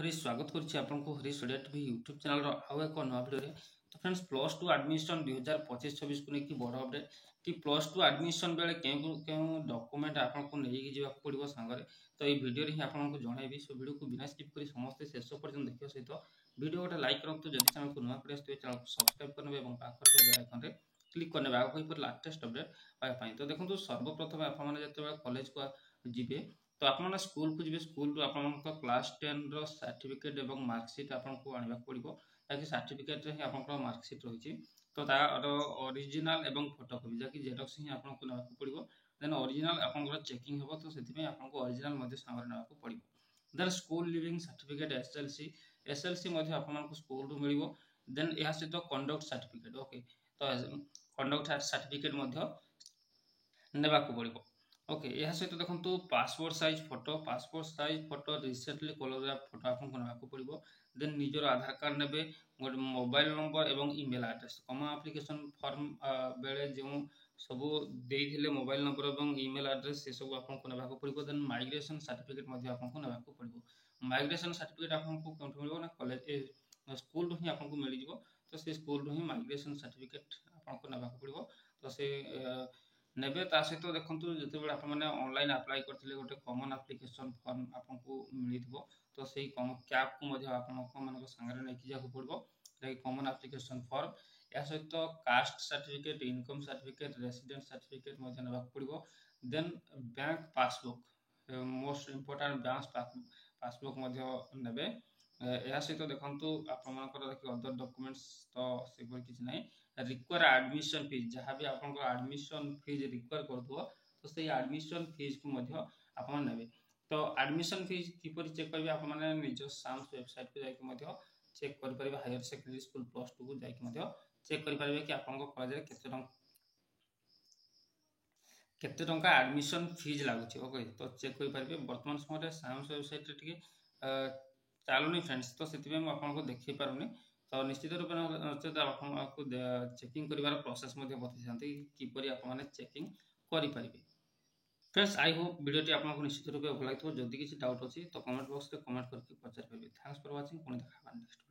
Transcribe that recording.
हरी स्वागत करुच्ची आपको हरी study TV YouTube channel आउ एक नवा भिडियो तो फ्रेंड्स प्लस टू एडमिशन 2025-26 को लेकिन बड़ अपडेट कि प्लस टू एडमिशन बेले क्यों डॉक्यूमेंट आपको नहीं जावाक पड़ो सांगे तो ये वीडियो ही आपको जनइबी सो वीडियो को बिना स्किप कर समस्त शेष पर्यटन देखा सहित वीडियो गोटे लाइक करूँ जब चैनल को नुआ कर चैनल को सब्सक्राइब करने और पाखर बेल आइकन रे क्लिक करने आगे लाटेस्ट अपडेट पाइबाई तो देखो सर्वप्रथम आपने कॉलेज को जी तो आप स्कूल को जी स्कूल आप क्लास 10 रो सर्टिफिकेट और मार्कसीट आपको आने पड़ो ताकि सर्टिफिकेट ही आप मार्कसीट रही तो तार ओरिजिनल एवं फोटोकॉपी जैसे जेरक्स ही आपको ना पड़ो देन ओरिजिनल आप चेकिंग हम तो से आपको ओरिजिनल सामने ना पड़ो देन स्कूल लिविंग सर्टिफिकेट एसएलसी आपको स्कूल मिल देन यह सहित कंडक्ट सर्टिफिकेट ओके तो कंडक्ट सर्टिफिकेट नेबा पड़ो ओके यह सहित देखो पासपोर्ट साइज फोटो रिसेंटली कोलोग्राफ फोटो आपको ना पड़ो देन निजर आधार कार्ड ने गोटे मोबाइल नंबर और email address common application form बेले जो सब देते मोबाइल नंबर और इमेल एड्रेस से सब आपको ना पड़ो देन माइग्रेशन सर्टिफिकेट आपको ना पड़ो माइग्रेशन सर्टिफिकेट आपको कौन मिले ना कॉलेज स्कूल ही आपको मिल जाव तो से स्कूल ही माइग्रेशन सर्टिफिकेट आपको ना पड़ो तो से नेबे ता सहित देखो जो आपने ऑनलाइन अप्लाई करते गोटे कॉमन एप्लिकेशन फॉर्म आपको मिल तो से कैप को सांगे नहीं जावाक पड़ो कॉमन एप्लिकेशन फॉर्म या सहित caste certificate income certificate resident certificate ना पड़ो then bank passbook most important bank passbook ने या सहित देखो आप अदर डॉक्यूमेंट्स तो से किसी ना रिक्वायर एडमिशन फीस जहाँ भी आप एडमिशन फीस रिक्वायर कर तो से एडमिशन फीस को आप ने तो एडमिशन फीस किपर चेक करेंगे आपने निज साम्स वेबसाइट को जाकि चेक करेंगे higher secondary school plus two को जाकि चेक करेंगे कि आप कॉलेज केते टंका एडमिशन फीस लगुच ओके तो चेक करेंगे बर्तमान समय साम्स वेबसाइट टे चलुनी फ्रेंड्स तो से आपको देखी पारुनी तो निश्चित रूप नचेत आपको चेकिंग कर प्रोसेस बताई किपर आप चेकिंग करेंगे फ्रेंड्स आई होप वीडियो आपको निश्चित रूप भल लगे जदि किसी डाउट अच्छी तो कमेंट बॉक्स में कमेंट करके पचार पारे थैंक्स फॉर वाचिंग पुणी देखा नेक्स्ट